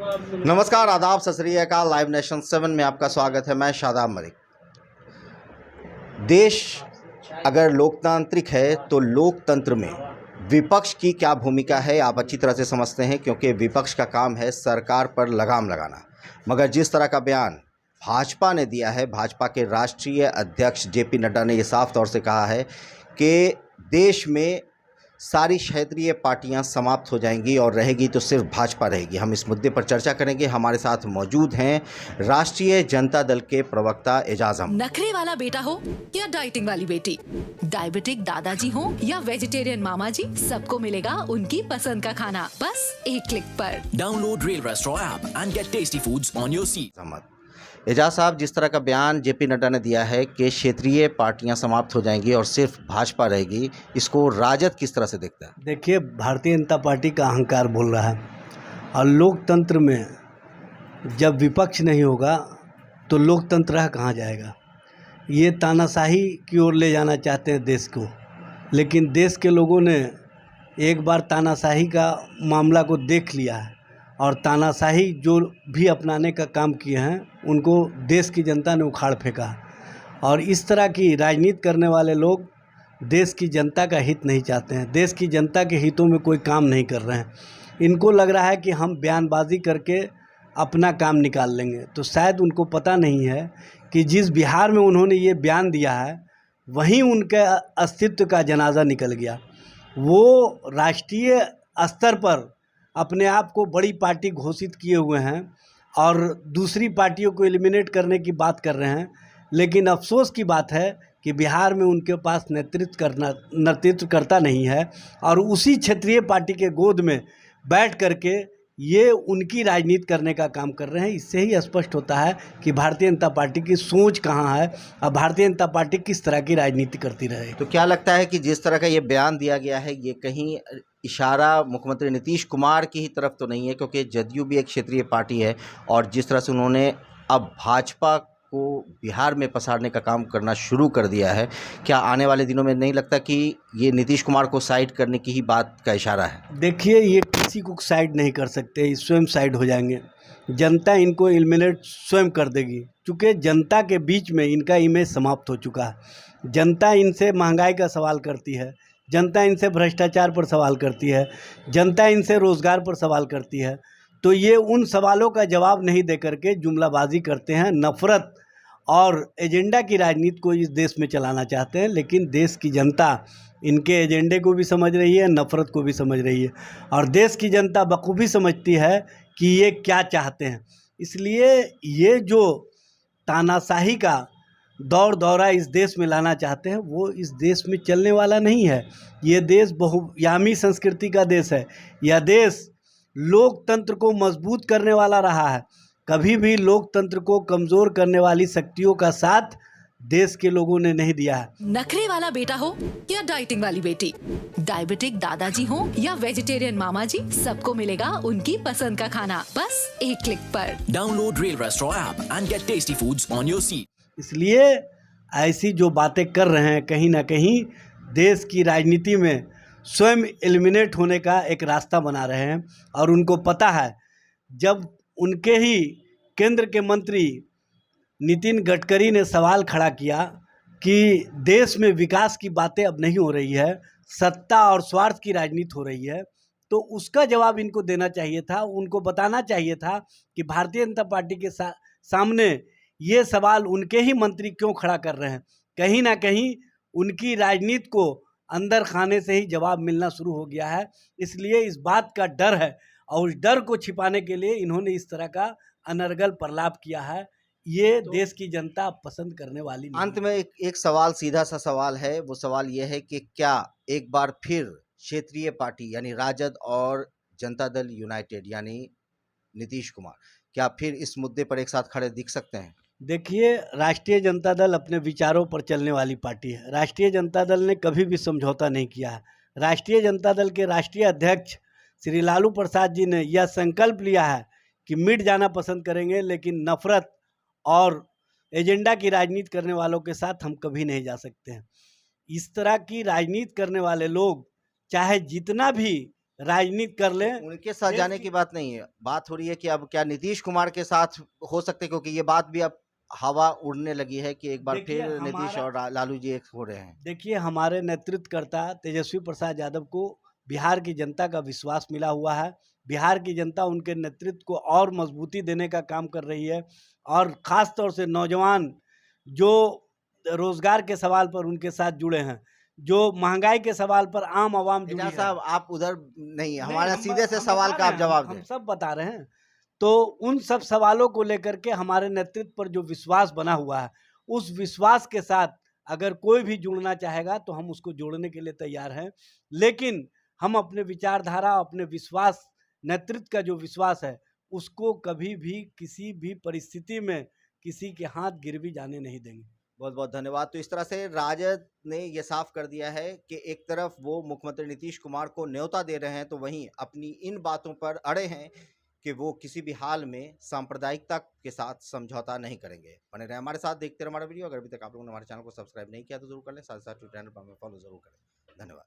नमस्कार, आदाब, सत श्री अकाल। लाइव नेशन 7 में आपका स्वागत है। मैं शादाब मलिक। देश अगर लोकतांत्रिक है तो लोकतंत्र में विपक्ष की क्या भूमिका है आप अच्छी तरह से समझते हैं, क्योंकि विपक्ष का काम है सरकार पर लगाम लगाना। मगर जिस तरह का बयान भाजपा ने दिया है, भाजपा के राष्ट्रीय अध्यक्ष जेपी नड्डा ने ये साफ तौर से कहा है कि देश में सारी क्षेत्रीय पार्टियां समाप्त हो जाएंगी और रहेगी तो सिर्फ भाजपा रहेगी। हम इस मुद्दे पर चर्चा करेंगे। हमारे साथ मौजूद हैं राष्ट्रीय जनता दल के प्रवक्ता एजाज अहमद। नखरे वाला बेटा हो या डाइटिंग वाली बेटी, डायबिटिक दादाजी हो या वेजिटेरियन मामा जी, सबको मिलेगा उनकी पसंद का खाना बस एक क्लिक पर। Download Rail Restaurant app and get tasty foods on your seat. Ejaz साहब, जिस तरह का बयान जेपी नड्डा ने दिया है कि क्षेत्रीय पार्टियां समाप्त हो जाएंगी और सिर्फ भाजपा रहेगी, इसको राजद किस तरह से देखता है? देखिए, भारतीय जनता पार्टी का अहंकार बोल रहा है और लोकतंत्र में जब विपक्ष नहीं होगा तो लोकतंत्र रह कहाँ जाएगा। ये तानाशाही की ओर ले जाना चाहते हैं देश को, लेकिन देश के लोगों ने एक बार तानाशाही का मामला को देख लिया है और तानाशाही जो भी अपनाने का काम किए हैं उनको देश की जनता ने उखाड़ फेंका। और इस तरह की राजनीति करने वाले लोग देश की जनता का हित नहीं चाहते हैं, देश की जनता के हितों में कोई काम नहीं कर रहे हैं। इनको लग रहा है कि हम बयानबाजी करके अपना काम निकाल लेंगे। तो शायद उनको पता नहीं है कि जिस बिहार में उन्होंने ये बयान दिया है वहीं उनके अस्तित्व का जनाजा निकल गया। वो राष्ट्रीय स्तर पर अपने आप को बड़ी पार्टी घोषित किए हुए हैं और दूसरी पार्टियों को एलिमिनेट करने की बात कर रहे हैं, लेकिन अफसोस की बात है कि बिहार में उनके पास नेतृत्वकर्ता नहीं है और उसी क्षेत्रीय पार्टी के गोद में बैठ करके ये उनकी राजनीति करने का काम कर रहे हैं। इससे ही स्पष्ट होता है कि भारतीय जनता पार्टी की सोच कहाँ है और भारतीय जनता पार्टी किस तरह की राजनीति करती रहे। तो क्या लगता है कि जिस तरह का ये बयान दिया गया है, ये कहीं इशारा मुख्यमंत्री नीतीश कुमार की ही तरफ तो नहीं है, क्योंकि जदयू भी एक क्षेत्रीय पार्टी है और जिस तरह से उन्होंने अब भाजपा को बिहार में पसारने का काम करना शुरू कर दिया है, क्या आने वाले दिनों में नहीं लगता कि ये नीतीश कुमार को साइड करने की ही बात का इशारा है? देखिए, ये किसी को साइड नहीं कर सकते, ये स्वयं साइड हो जाएंगे। जनता इनको एलिमिनेट स्वयं कर देगी, क्योंकि जनता के बीच में इनका इमेज समाप्त हो चुका है। जनता इनसे महंगाई का सवाल करती है, जनता इनसे भ्रष्टाचार पर सवाल करती है, जनता इनसे रोज़गार पर सवाल करती है। तो ये उन सवालों का जवाब नहीं दे करके जुमलाबाजी करते हैं, नफ़रत और एजेंडा की राजनीति को इस देश में चलाना चाहते हैं। लेकिन देश की जनता इनके एजेंडे को भी समझ रही है, नफ़रत को भी समझ रही है और देश की जनता बखूबी समझती है कि ये क्या चाहते हैं। इसलिए ये जो तानाशाही का दौरा इस देश में लाना चाहते हैं वो इस देश में चलने वाला नहीं है। ये देश बहुआयामी संस्कृति का देश है। यह देश लोकतंत्र को मजबूत करने वाला रहा है। कभी भी लोकतंत्र को कमज़ोर करने वाली शक्तियों का साथ देश के लोगों ने नहीं दिया है। नखरे वाला बेटा हो या डाइटिंग वाली बेटी, डायबिटिक दादाजी हो या वेजिटेरियन मामा जी, सबको मिलेगा उनकी पसंद का खाना बस एक क्लिक पर। Download Rail Restaurant app and get tasty foods on your seat. इसलिए ऐसी जो बातें कर रहे हैं कहीं ना कहीं देश की राजनीति में स्वयं एलिमिनेट होने का एक रास्ता बना रहे हैं। और उनको पता है, जब उनके ही केंद्र के मंत्री नितिन गडकरी ने सवाल खड़ा किया कि देश में विकास की बातें अब नहीं हो रही है, सत्ता और स्वार्थ की राजनीति हो रही है, तो उसका जवाब इनको देना चाहिए था। उनको बताना चाहिए था कि भारतीय जनता पार्टी के सामने ये सवाल उनके ही मंत्री क्यों खड़ा कर रहे हैं। कहीं ना कहीं उनकी राजनीति को अंदर खाने से ही जवाब मिलना शुरू हो गया है। इसलिए इस बात का डर है और उस डर को छिपाने के लिए इन्होंने इस तरह का अनर्गल प्रलाप किया है। ये देश की जनता पसंद करने वाली नहीं। अंत में एक सवाल, सीधा सा सवाल है। वो सवाल ये है कि क्या एक बार फिर क्षेत्रीय पार्टी यानी राजद और जनता दल यूनाइटेड यानी नीतीश कुमार, क्या फिर इस मुद्दे पर एक साथ खड़े दिख सकते हैं? देखिए, राष्ट्रीय जनता दल अपने विचारों पर चलने वाली पार्टी है। राष्ट्रीय जनता दल ने कभी भी समझौता नहीं किया है। राष्ट्रीय जनता दल के राष्ट्रीय अध्यक्ष श्री लालू प्रसाद जी ने यह संकल्प लिया है कि मिट जाना पसंद करेंगे, लेकिन नफ़रत और एजेंडा की राजनीति करने वालों के साथ हम कभी नहीं जा सकते हैं। इस तरह की राजनीति करने वाले लोग चाहे जितना भी राजनीति कर लें। उनके साथ देश जाने की- की बात नहीं है, बात हो रही है कि अब क्या नीतीश कुमार के साथ हो सकते, क्योंकि ये बात भी अब हवा उड़ने लगी है कि एक बार देखिए, फिर नीतीश और लालू जी एक हो रहे हैं। देखिए, हमारे नेतृत्वकर्ता तेजस्वी प्रसाद यादव को बिहार की जनता का विश्वास मिला हुआ है। बिहार की जनता उनके नेतृत्व को और मजबूती देने का काम कर रही है, और ख़ास तौर से नौजवान जो रोजगार के सवाल पर उनके साथ जुड़े हैं, जो महंगाई के सवाल पर आम आवाम जुड़ी एजाज है। साहब, आप उधर नहीं, नहीं, हमारा हम सीधे से हम सवाल बता का रहे आप हैं, जवाब हम दें। सब बता रहे हैं। तो उन सब सवालों को लेकर के हमारे नेतृत्व पर जो विश्वास बना हुआ है, उस विश्वास के साथ अगर कोई भी जुड़ना चाहेगा तो हम उसको जोड़ने के लिए तैयार हैं। लेकिन हम अपने विचारधारा, अपने विश्वास, नेतृत्व का जो विश्वास है, उसको कभी भी किसी भी परिस्थिति में किसी के हाथ गिरवी जाने नहीं देंगे। बहुत बहुत धन्यवाद। तो इस तरह से राजद ने ये साफ कर दिया है कि एक तरफ वो मुख्यमंत्री नीतीश कुमार को न्योता दे रहे हैं, तो वहीं अपनी इन बातों पर अड़े हैं कि वो किसी भी हाल में सांप्रदायिकता के साथ समझौता नहीं करेंगे। बने रहे हमारे साथ, देखते रहे हमारा वीडियो। अगर अभी तक आप लोगों ने हमारे चैनल को सब्सक्राइब नहीं किया तो जरूर कर लें, साथ साथ ट्विटर हैंडल पर हमें फॉलो जरूर करें। धन्यवाद।